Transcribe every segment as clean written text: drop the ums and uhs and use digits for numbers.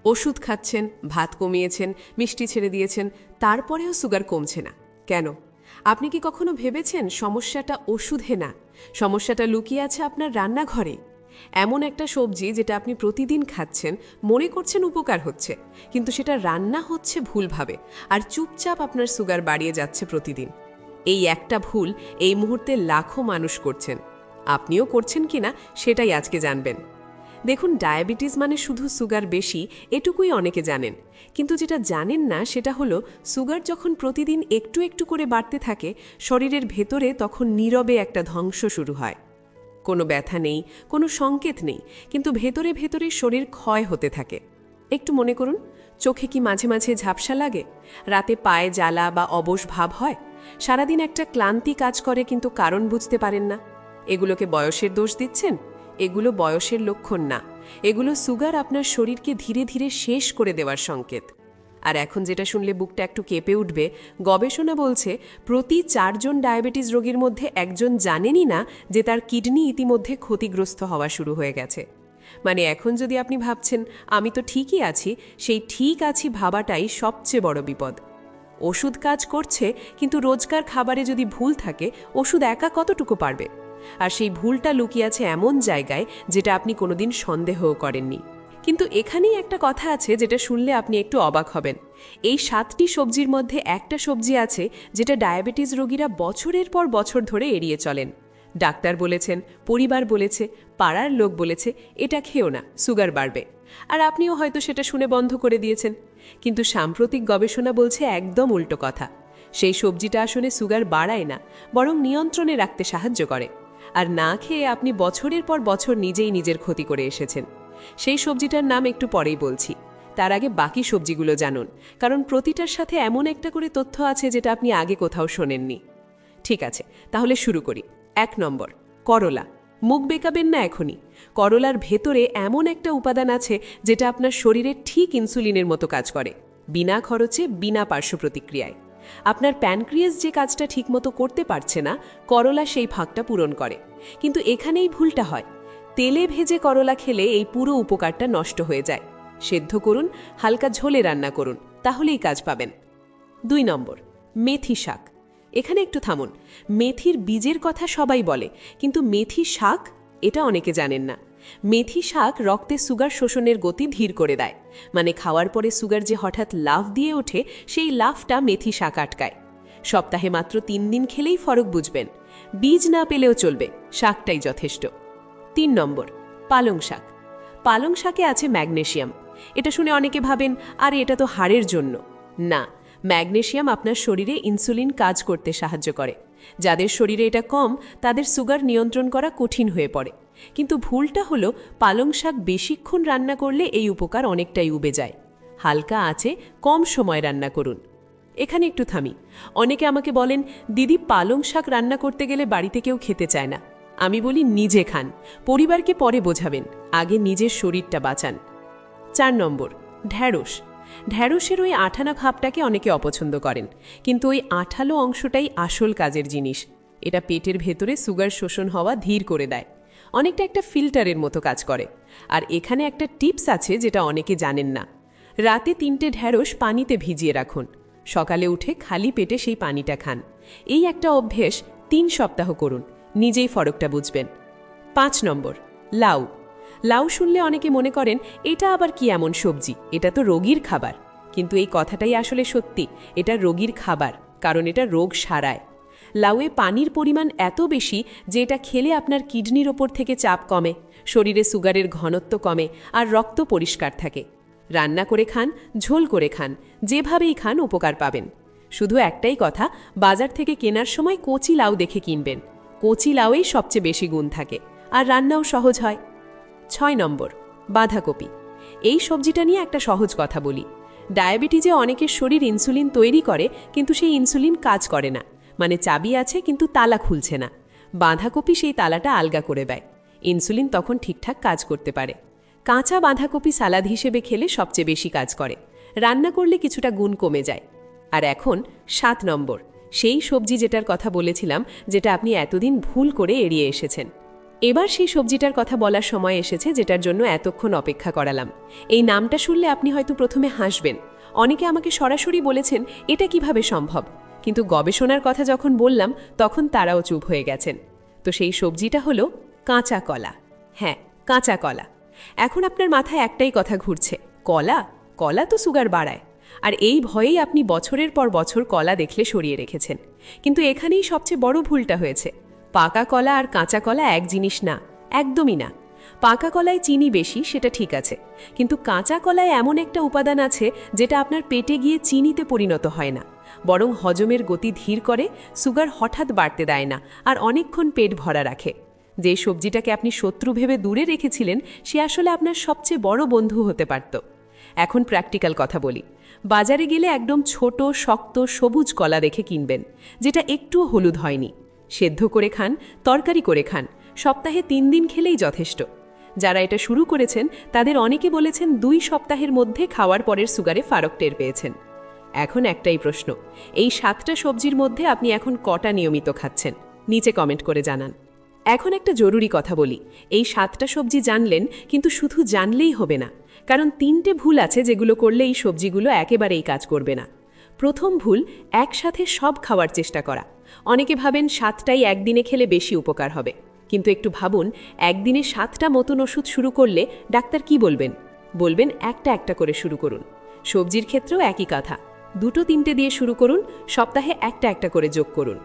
ওষুধ খাচ্ছেন, ভাত কমিয়েছেন, মিষ্টি ছেড়ে দিয়েছেন, তারপরেও সুগার কমছে না কেন? আপনি কি কখনো ভেবেছেন সমস্যাটা ওষুধে না, সমস্যাটা লুকিয়ে আছে আপনার রান্নাঘরে? এমন একটা সবজি যেটা আপনি প্রতিদিন খাচ্ছেন, মনে করছেন উপকার হচ্ছে, কিন্তু সেটা রান্না হচ্ছে ভুলভাবে, আর চুপচাপ আপনার সুগার বাড়িয়ে যাচ্ছে প্রতিদিন। এই একটা ভুল এই মুহূর্তে লাখো মানুষ করছেন। আপনিও করছেন কিনা সেটাই আজকে জানবেন। দেখুন, ডায়াবেটিস মানে শুধু সুগার বেশি এটুকুই অনেকে জানেন, কিন্তু যেটা জানেন না সেটা হলো সুগার যখন প্রতিদিন একটু একটু করে বাড়তে থাকে, শরীরের ভেতরে তখন নীরবে একটা ধ্বংস শুরু হয়। কোনো ব্যথা নেই, কোনো সংকেত নেই, কিন্তু ভেতরে ভেতরে শরীর ক্ষয় হতে থাকে। একটু মনে করুন, চোখে কি মাঝে মাঝে ঝাপসা লাগে? রাতে পায়ে জ্বালা বা অবশ ভাব হয়? সারাদিন একটা ক্লান্তি কাজ করে, কিন্তু কারণ বুঝতে পারেন না। এগুলোকে বয়সের দোষ দিচ্ছেন? এগুলো বয়সের লক্ষণ না, এগুলো সুগার আপনার শরীরকে ধীরে ধীরে শেষ করে দেওয়ার সংকেত। আর এখন যেটা শুনলে বুকটা একটু কেঁপে উঠবে, গবেষণা বলছে প্রতি 4 জন ডায়াবেটিস রোগীর মধ্যে একজন জানেনই না যে তার কিডনি ইতিমধ্যে ক্ষতিগ্রস্ত হওয়া শুরু হয়ে গেছে। মানে এখন যদি আপনি ভাবছেন আমি তো ঠিকই আছি, সেই ঠিক আছি ভাবাটাই সবচেয়ে বড় বিপদ। ওষুধ কাজ করছে, কিন্তু রোজকার খাবারে যদি ভুল থাকে, ওষুধ একা কতটুকু পারবে? আর সেই ভুলটা লুকিয়ে আছে এমন জায়গায় যেটা আপনি কোনোদিন সন্দেহও করেননি। কিন্তু এখানেই একটা কথা আছে যেটা শুনলে আপনি একটু অবাক হবেন। এই 7টি সবজির মধ্যে একটা সবজি আছে যেটা ডায়াবেটিস রোগীরা বছরের পর বছর ধরে এড়িয়ে চলেন। ডাক্তার বলেছেন, পরিবার বলেছে, পাড়ার লোক বলেছে এটা খেও না, সুগার বাড়বে। আর আপনিও হয়তো সেটা শুনে বন্ধ করে দিয়েছেন। কিন্তু সাম্প্রতিক গবেষণা বলছে একদম উল্টো কথা। সেই সবজিটা আসলে সুগার বাড়ায় না, বরং নিয়ন্ত্রণে রাখতে সাহায্য করে। আর না খেয়ে আপনি বছরের পর বছর নিজেই নিজের ক্ষতি করে এসেছেন। সেই সবজিটার নাম একটু পরেই বলছি, তার আগে বাকি সবজিগুলো জানুন, কারণ প্রতিটার সাথে এমন একটা করে তথ্য আছে যেটা আপনি আগে কোথাও শোনেননি। ঠিক আছে, তাহলে শুরু করি। 1 নম্বর, করলা। মুখ বেঁকাবেন না এখনই। করলার ভেতরে এমন একটা উপাদান আছে যেটা আপনার শরীরে ঠিক ইনসুলিনের মতো কাজ করে, বিনা খরচে, বিনা পার্শ্ব প্রতিক্রিয়ায়। আপনার প্যানক্রিয়াস যে কাজটা ঠিকমতো করতে পারছে না, করলা সেই ফাঁকটা পূরণ করে। কিন্তু এখানেই ভুলটা হয়। তেলে ভেজে করলা খেলে এই পুরো উপকারটা নষ্ট হয়ে যায়। সেদ্ধ করুন, হালকা ঝোলে রান্না করুন, তাহলেই কাজ পাবেন। 2 নম্বর, মেথি শাক। এখানে একটু থামুন। মেথির বীজের কথা সবাই বলে, কিন্তু মেথি শাক, এটা অনেকে জানেন না। মেথি শাক রক্তে সুগার শোষণের গতি ধীর করে দেয়। মানে খাওয়ার পরে সুগার যে হঠাৎ লাফ দিয়ে ওঠে, সেই লাফটা মেথি শাক আটকায়। সপ্তাহে মাত্র 3 দিন খেলেই ফরক বুঝবেন। বীজ না পেলেও চলবে, শাকটাই যথেষ্ট। 3 নম্বর, পালং শাক। পালং শাকে আছে ম্যাগনেসিয়াম। এটা শুনে অনেকে ভাবেন আরে এটা তো হাড়ের জন্য। না, ম্যাগনেসিয়াম আপনার শরীরে ইনসুলিন কাজ করতে সাহায্য করে। যাদের শরীরে এটা কম, তাদের সুগার নিয়ন্ত্রণ করা কঠিন হয়ে পড়ে। কিন্তু ভুলটা হলো পালং শাক বেশিক্ষণ রান্না করলে এই উপকার অনেকটাই উবে যায়। হালকা আছে, কম সময় রান্না করুন। এখানে একটু থামি। অনেকে আমাকে বলেন দিদি, পালং শাক রান্না করতে গেলে বাড়িতে কেউ খেতে চায় না। আমি বলি নিজে খান, পরিবারকে পরে বোঝাবেন, আগে নিজের শরীরটা বাঁচান। 4 নম্বর, ঢ্যাঁড়স। ঢ্যাঁড়সের ওই আঠানা ভাবটাকে অনেকে অপছন্দ করেন, কিন্তু ওই আঠালো অংশটাই আসল কাজের জিনিস। এটা পেটের ভেতরে সুগার শোষণ হওয়া ধীর করে দেয়, অনেকটা একটা ফিল্টারের মতো কাজ করে। আর এখানে একটা টিপস আছে যেটা অনেকে জানেন না। রাতে 3টে ঢ্যাঁড়স পানিতে ভিজিয়ে রাখুন, সকালে উঠে খালি পেটে সেই পানিটা খান। এই একটা অভ্যেস 3 সপ্তাহ করুন, নিজেই ফরকটা বুঝবেন। 5 নম্বর, লাউ। লাউ শুনলে অনেকে মনে করেন এটা আবার কি এমন সবজি, এটা তো রোগীর খাবার। কিন্তু এই কথাটাই আসলে সত্যি, এটা রোগীর খাবার, কারণ এটা রোগ সারায়। লাউয়ে পানির পরিমাণ এত বেশি যে এটা খেলে আপনার কিডনির ওপর থেকে চাপ কমে, শরীরে সুগারের ঘনত্ব কমে, আর রক্ত পরিষ্কার থাকে। রান্না করে খান, ঝোল করে খান, যেভাবেই খান উপকার পাবেন। শুধু একটাই কথা, বাজার থেকে কেনার সময় কচি লাউ দেখে কিনবেন। কচি লাউয়েই সবচেয়ে বেশি গুণ থাকে, আর রান্নাও সহজ হয়। 6 নম্বর, বাঁধাকপি। এই সবজিটা নিয়ে একটা সহজ কথা বলি। ডায়াবেটিসে অনেকের শরীর ইনসুলিন তৈরি করে, কিন্তু সেই ইনসুলিন কাজ করে না। মানে চাবি আছে কিন্তু তালা খুলছে না। বাঁধাকপি সেই তালাটা আলগা করে দেয়, ইনসুলিন তখন ঠিকঠাক কাজ করতে পারে। কাঁচা বাঁধাকপি সালাদ হিসেবে খেলে সবচেয়ে বেশি কাজ করে, রান্না করলে কিছুটা গুণ কমে যায়। আর এখন 7 নম্বর, সেই সবজি যেটার কথা বলেছিলাম, যেটা আপনি এতদিন ভুল করে এড়িয়ে এসেছেন, এবার সেই সবজিটার কথা বলার সময় এসেছে যেটার জন্য এতক্ষণ অপেক্ষা করালাম। এই নামটা শুনলে আপনি হয়তো প্রথমে হাসবেন। অনেকে আমাকে সরাসরি বলেছেন এটা কিভাবে সম্ভব, কিন্তু গবেষণার কথা যখন বললাম তখন তারাও চুপ হয়ে গেছেন। তো সেই সবজিটা হলো কাঁচা কলা। হ্যাঁ, কাঁচা কলা। এখন আপনার মাথায় একটাই কথা ঘুরছে, কলা কলা তো সুগার বাড়ায়। আর এই ভয়েই আপনি বছরের পর বছর কলা দেখলে সরিয়ে রেখেছেন। কিন্তু এখানেই সবচেয়ে বড় ভুলটা হয়েছে। পাকা কলা আর কাঁচা কলা এক জিনিস না, একদমই না। পাকা কলায় চিনি বেশি, সেটা ঠিক আছে, কিন্তু কাঁচা কলায় এমন একটা উপাদান আছে যেটা আপনার পেটে গিয়ে চিনিতে পরিণত হয় না, বরং হজমের গতি ধীর করে, সুগার হঠাৎ বাড়তে দেয় না, আর অনেকক্ষণ পেট ভরা রাখে। যে সবজিটাকে আপনি শত্রু ভেবে দূরে রেখেছিলেন সে আসলে আপনার সবচেয়ে বড় বন্ধু হতে পারত। এখন প্র্যাকটিক্যাল কথা বলি। বাজারে গেলে একদম ছোট শক্ত সবুজ কলা দেখে কিনবেন, যেটা একটুও হলুদ হয়নি। সেদ্ধ করে খান, তরকারি করে খান, সপ্তাহে 3 দিন খেলেই যথেষ্ট। যারা এটা শুরু করেছেন তাদের অনেকে বলেছেন 2 সপ্তাহের মধ্যে খাওয়ার পরের সুগারে ফারাক টের পেয়েছেন। এখন একটাই প্রশ্ন, এই 7টা সবজির মধ্যে আপনি এখন কটা নিয়মিত খাচ্ছেন? নিচে কমেন্ট করে জানান। এখন একটা জরুরি কথা বলি, এই 7টা সবজি জানলেন, কিন্তু শুধু জানলেই হবে না, কারণ 3টে ভুল আছে যেগুলো করলে এই সবজিগুলো একেবারেই কাজ করবে না। প্রথম ভুল, একসাথে সব খাওয়ার চেষ্টা করা। অনেকে ভাবেন 7টাই একদিনে খেলে বেশি উপকার হবে, কিন্তু একটু ভাবুন, একদিনে 7টা মতন ওষুধ শুরু করলে ডাক্তার কি বলবেন? বলবেন একটা একটা করে শুরু করুন। সবজির ক্ষেত্রেও একই কথা, 2-3টে দিয়ে শুরু করুন, সপ্তাহে একটা একটা করে যোগ করুন।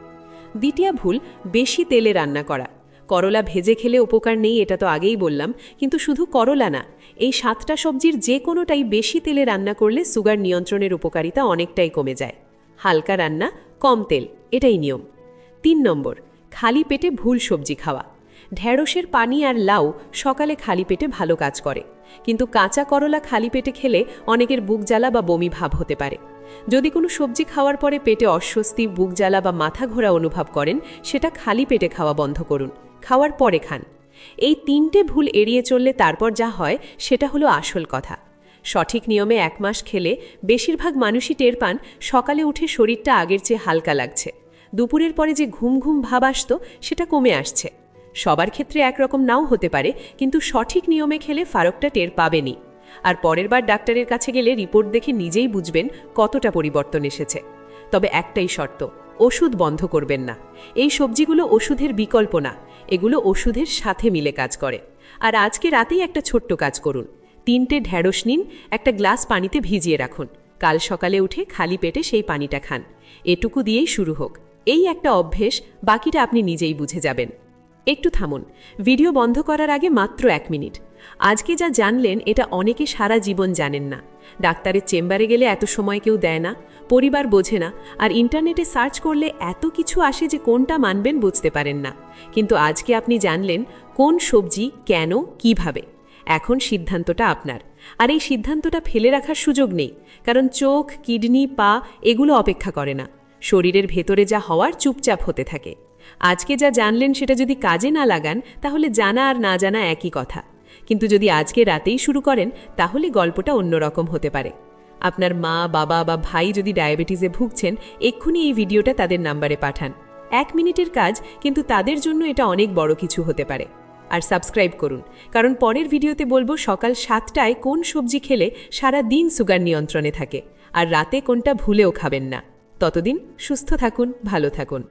দ্বিতীয় ভুল, বেশি তেলে রান্না করা। করলা ভেজে খেলে উপকার নেই এটা তো আগেই বললাম, কিন্তু শুধু করলা না, এই 7টা সবজির যে কোনোটাই বেশি তেলে রান্না করলে সুগার নিয়ন্ত্রণের উপকারিতা অনেকটাই কমে যায়। হালকা রান্না, কম তেল, এটাই নিয়ম। 3 নম্বর, খালি পেটে ভুল সবজি খাওয়া। ঢেঁড়সের পানি আর লাউ সকালে খালি পেটে ভালো কাজ করে, কিন্তু কাঁচা করলা খালি পেটে খেলে অনেকের বুক জ্বালা বা বমি ভাব হতে পারে। যদি কোনো সবজি খাওয়ার পরে পেটে অস্বস্তি, বুক জ্বালা বা মাথা ঘোরা অনুভব করেন, সেটা খালি পেটে খাওয়া বন্ধ করুন, খাওয়ার পরে খান। এই 3টে ভুল এড়িয়ে চললে তারপর যা হয় সেটা হলো আসল কথা। সঠিক নিয়মে 1 মাস খেলে বেশিরভাগ মানুষই টের পান সকালে উঠে শরীরটা আগের চেয়ে হালকা লাগছে, দুপুরের পরে যে ঘুম ঘুম ভাব আসত সেটা কমে আসছে। সবার ক্ষেত্রে একরকম নাও হতে পারে, কিন্তু সঠিক নিয়মে খেলে ফারাকটা টের পাবেনই। আর পরের বার ডাক্তারের কাছে গেলে রিপোর্ট দেখে নিজেই বুঝবেন কতটা পরিবর্তন এসেছে। তবে একটাই শর্ত, ওষুধ বন্ধ করবেন না। এই সবজিগুলো ওষুধের বিকল্প না, এগুলো ওষুধের সাথে মিলে কাজ করে। আর আজকে রাতেই একটা ছোট্ট কাজ করুন, 3টে ঢেঁড়স নিন, একটা গ্লাস পানিতে ভিজিয়ে রাখুন, কাল সকালে উঠে খালি পেটে সেই পানিটা খান। এটুকু দিয়েই শুরু হোক। এই একটা অভ্যেস, বাকিটা আপনি নিজেই বুঝে যাবেন। একটু থামুন, ভিডিও বন্ধ করার আগে মাত্র 1 মিনিট। আজকে যা জানলেন এটা অনেকে সারা জীবন জানেন না। ডাক্তারের চেম্বারে গেলে এত সময় কেউ দেয় না, পরিবার বোঝে না, আর ইন্টারনেটে সার্চ করলে এত কিছু আসে যে কোনটা মানবেন বুঝতে পারেন না। কিন্তু আজকে আপনি জানলেন কোন সবজি, কেন, কিভাবে। এখন সিদ্ধান্তটা আপনার, আর এই সিদ্ধান্তটা ফেলে রাখার সুযোগ নেই, কারণ চোখ, কিডনি, পা এগুলো অপেক্ষা করে না। শরীরের ভেতরে যা হওয়ার চুপচাপ হতে থাকে। আজকে যা জানলেন সেটা যদি কাজে না লাগান তাহলে জানা আর না জানা একই কথা, কিন্তু যদি আজকে রাতেই শুরু করেন তাহলে গল্পটা অন্যরকম হতে পারে। আপনার মা, বাবা বা ভাই যদি ডায়াবেটিসে ভুগছেন, এক্ষুনি এই ভিডিওটা তাদের নাম্বারে পাঠান। 1 মিনিটের কাজ, কিন্তু তাদের জন্য এটা অনেক বড় কিছু হতে পারে। আর সাবস্ক্রাইব করুন, কারণ পরের ভিডিওতে বলবো সকাল 7টায় কোন সবজি খেলে সারা দিন সুগার নিয়ন্ত্রণে থাকে, আর রাতে কোনটা ভুলেও খাবেন না। ততদিন সুস্থ থাকুন, ভালো থাকুন।